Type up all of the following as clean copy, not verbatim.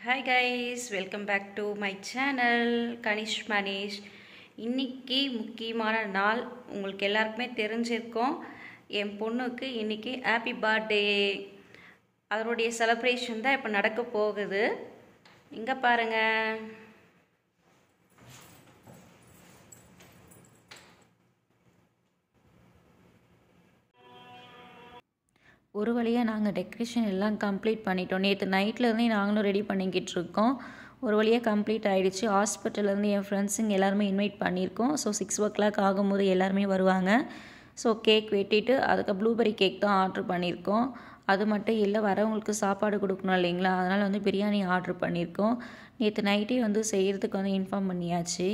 Hi guys, welcome back to my channel Kanish Manish. இன்னைக்கு முக்கியமான நாள் உங்களுக்கு எல்லாருக்குமே தெரிஞ்சிருக்கும். என் பொண்ணுக்கு இன்னைக்கு ஹாப்பி பர்த்டே. அவருடைய செலிப்ரேஷன் தான் இப்போ நடக்க போகுது. இங்க பாருங்க. ஒரு வழியாக நாங்கள் டெக்கரேஷன் எல்லாம் கம்ப்ளீட் பண்ணிட்டோம். நேற்று நைட்லேருந்தே நாங்களும் ரெடி பண்ணிக்கிட்டு இருக்கோம். ஒரு வழியாக கம்ப்ளீட் ஆகிடுச்சு. ஹாஸ்பிட்டல்லேருந்து என் ஃப்ரெண்ட்ஸுங்க எல்லாருமே இன்வைட் பண்ணியிருக்கோம். ஸோ 6 o'clock ஆகும்போது எல்லாருமே வருவாங்க. ஸோ கேக் வெட்டிட்டு அதுக்கு ப்ளூபெரி கேக் தான் ஆர்ட்ரு பண்ணியிருக்கோம். அது மட்டும் இல்லை, வரவங்களுக்கு சாப்பாடு கொடுக்கணும் இல்லைங்களா, அதனால் வந்து பிரியாணி ஆர்ட்ரு பண்ணியிருக்கோம். நேற்று நைட்டே வந்து செய்கிறதுக்கு வந்து இன்ஃபார்ம் பண்ணியாச்சு.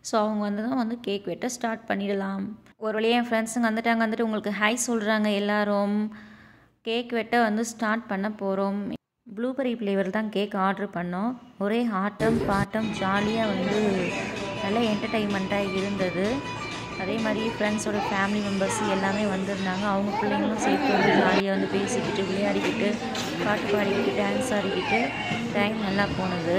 ஸோ அவங்க வந்து தான் வந்து கேக் வெட்ட ஸ்டார்ட் பண்ணிடலாம். ஒரு வழியாக என் ஃப்ரெண்ட்ஸுங்க வந்துட்டு உங்களுக்கு ஹாய் சொல்கிறாங்க எல்லோரும். கேக் வெட்ட வந்து ஸ்டார்ட் பண்ண போகிறோம். ப்ளூபெரி ஃப்ளேவர் தான் கேக் ஆர்டர் பண்ணோம். ஒரே ஆட்டம் பாட்டம் ஜாலியாக வந்து நல்ல என்டர்டெயின்மெண்ட்டாக இருந்தது. அதே மாதிரி ஃப்ரெண்ட்ஸோட ஃபேமிலி மெம்பர்ஸ் எல்லாமே வந்திருந்தாங்க. அவங்க பிள்ளைங்களும் சேர்த்து வந்து ஜாலியாக வந்து பேசிக்கிட்டு விளையாடிக்கிட்டு பாட்டு பாடிக்கிட்டு டான்ஸ் ஆடிக்கிட்டு டைம் நல்லா போனது.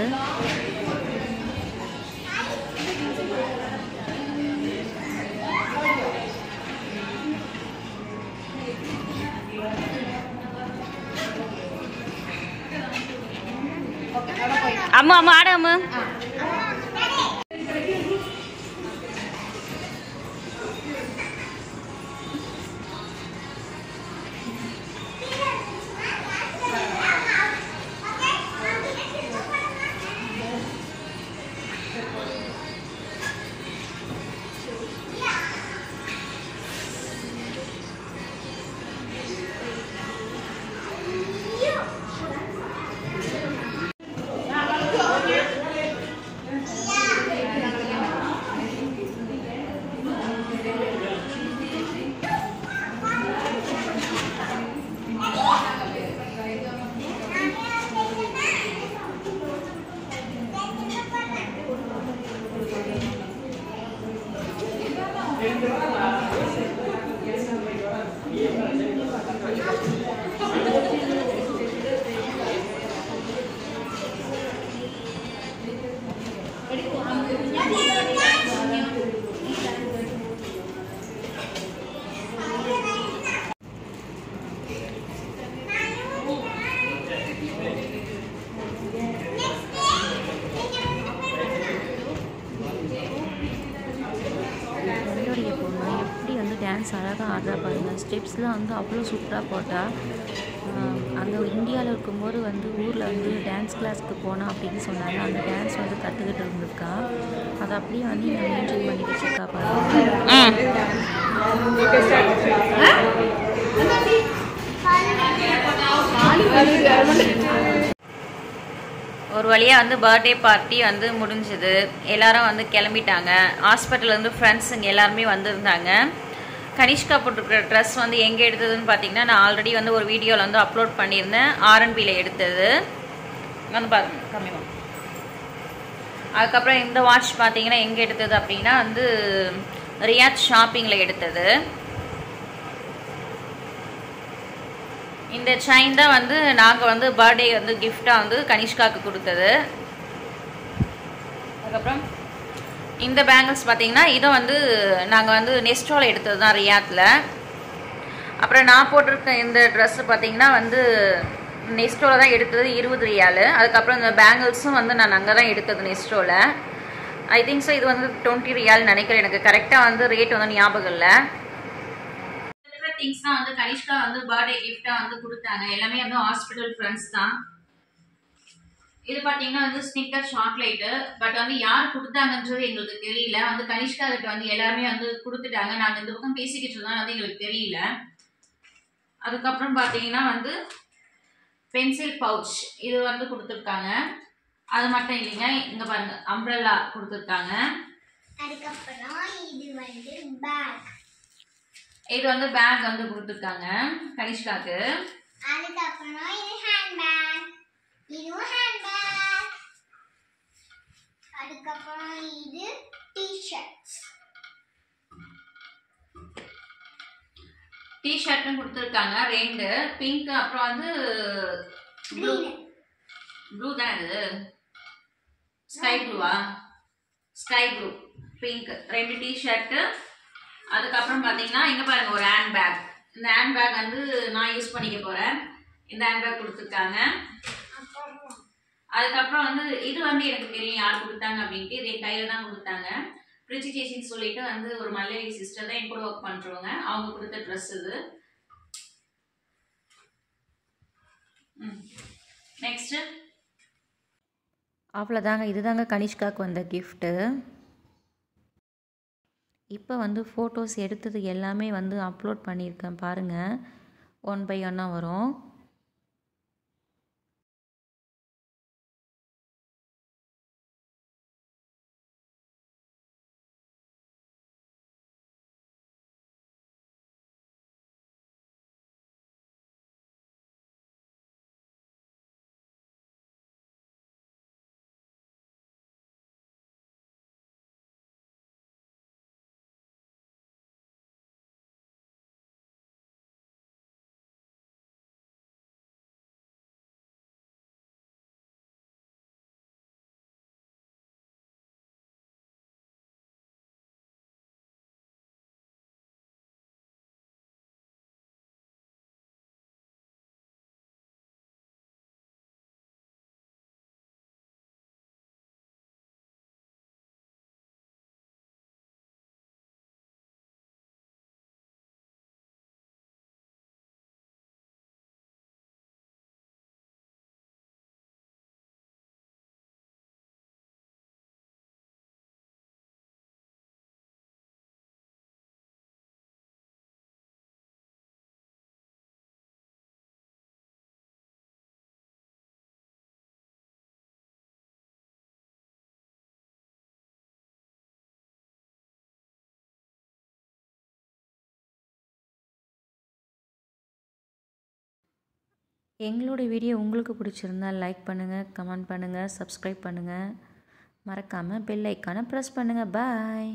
அம்மா அம்மா ஆட அம்மா. டான்ஸ் அழகாக ஆடுறா பாருங்கள். ஸ்டெப்ஸ்லாம் வந்து அவ்வளோ சூப்பராக போட்டால். அங்கே இந்தியாவில் இருக்கும்போது வந்து ஊரில் வந்து டான்ஸ் கிளாஸ்க்கு போனால் அப்படின்னு சொன்னாங்க. அந்த டான்ஸ் வந்து கற்றுக்கிட்டு இருந்திருக்கா. அதை அப்படியே வந்து இங்கே மெயின்டைன் பண்ணிக்கிட்டு இருக்கா பாருங்கள். ஒரு வழியாக வந்து பர்த்டே பார்ட்டி வந்து முடிஞ்சுது. எல்லாரும் வந்து கிளம்பிட்டாங்க. ஹாஸ்பிட்டல்லேருந்து ஃப்ரெண்ட்ஸுங்க எல்லாருமே வந்திருந்தாங்க. கனிஷ்கா போட்டிருக்கிற ட்ரெஸ் வந்து எங்கே எடுத்ததுன்னு பார்த்தீங்கன்னா, நான் ஆல்ரெடி வந்து ஒரு வீடியோவில் வந்து அப்லோட் பண்ணியிருந்தேன். ஆர்என்பியில் எடுத்தது வந்து பாருங்க கம்மிமா. அதுக்கப்புறம் இந்த வாட்ச் பார்த்தீங்கன்னா எங்கே எடுத்தது அப்படின்னா வந்து ரியாத் ஷாப்பிங்கில் எடுத்தது. இந்த செயின் தான் வந்து நாங்கள் வந்து பர்த்டே வந்து கிஃப்டாக வந்து கனிஷ்காவுக்கு கொடுத்தது. அதுக்கப்புறம் இந்த பேங்கிள்ஸ் பார்த்தீங்கன்னா இதை வந்து நாங்கள் வந்து நெஸ்டோவில் எடுத்தது தான் ரியாத்தில். அப்புறம் நான் போட்டிருக்க இந்த ட்ரெஸ்ஸு பார்த்தீங்கன்னா வந்து நெஸ்டோவில் தான் எடுத்தது, 20 ரியால். அதுக்கப்புறம் இந்த பேங்கிள்ஸும் வந்து நான் அங்கே தான் எடுத்தது நெஸ்டோவில். ஐ திங்க் ஸோ இது வந்து 20 ரியால் நினைக்கிறேன். எனக்கு கரெக்டாக வந்து ரேட் வந்து ஞாபகம் இல்லை. திங்ஸ் தான் வந்து கனிஷ்கா வந்து பர்த்டே கிஃப்டா வந்து கொடுத்தாங்க. எல்லாமே வந்து ஹாஸ்பிட்டல் ஃப்ரெண்ட்ஸ் தான். இது பாத்தீங்கன்னா வந்து ஸ்னிக்கர் சாக்லேட்டு. பட் வந்து யார் கொடுத்தாங்கன்றது எங்களுக்கு தெரியல. வந்து கனிஷ்கா கிட்ட வந்து எல்லாருமே வந்து கொடுத்துட்டாங்க. நாங்கள் இந்த பக்கம் பேசிக்கிட்டு இருந்தோம், வந்து எங்களுக்கு தெரியல. அதுக்கப்புறம் பாத்தீங்கன்னா வந்து பென்சில் பவுச் இது வந்து கொடுத்துருக்காங்க. அது மட்டும் இல்லைங்க, இங்க பாருங்க அம்ப்ரெல்லா கொடுத்துருக்காங்க. அதுக்கப்புறம் இது வந்து பேக். இது வந்து பேக் வந்து கொடுத்துருக்காங்க கனிஷ்காக்கு. அதுக்கப்புறம் இது ஹேண்ட் பேக். இதுவும் ஹேண்ட் பேக். அதுக்கப்புறம் இது டி-ஷர்ட்ஸ். டி-ஷர்ட்டும் கொடுத்துருக்காங்க 2 பிங்க், அப்புறம் வந்து ப்ளூ ப்ளூ தான் இது. ஸ்கை ப்ளூவா? Sky blue, pink, 2 t-shirt. அதுக்கப்புறம் பார்த்தீங்கன்னா இங்கே பாருங்கள் ஒரு ஹேண்ட் பேக். இந்த ஹேண்ட் பேக் வந்து நான் யூஸ் பண்ணிக்க போகிறேன். இந்த ஹேண்ட் பேக் கொடுத்துருக்காங்க. அதுக்கப்புறம் வந்து இது வந்து எனக்கு தெரியும் யார் கொடுத்தாங்க அப்படின்ட்டு. இது என் கையில் தான் கொடுத்தாங்க. பிரிச்சி சேச்சின்னு சொல்லிட்டு வந்து ஒரு மலையாளி சிஸ்டர் தான் என் கூட ஒர்க் பண்ணுறவங்க. அவங்க கொடுத்த ட்ரெஸ் இது. நெக்ஸ்ட்டு அவ்வளோதாங்க. இதுதாங்க கனிஷ்காவுக்கு வந்த கிஃப்ட்டு. இப்போ வந்து ஃபோட்டோஸ் எடுத்தது எல்லாமே வந்து அப்லோட் பண்ணியிருக்கேன் பாருங்கள். 1 by 1 வரும். எங்களோட வீடியோ உங்களுக்கு பிடிச்சிருந்தா லைக் பண்ணுங்கள், கமெண்ட் பண்ணுங்கள், சப்ஸ்கிரைப் பண்ணுங்கள். மறக்காமல் பெல் ஐக்கானை ப்ரெஸ் பண்ணுங்கள். பாய்.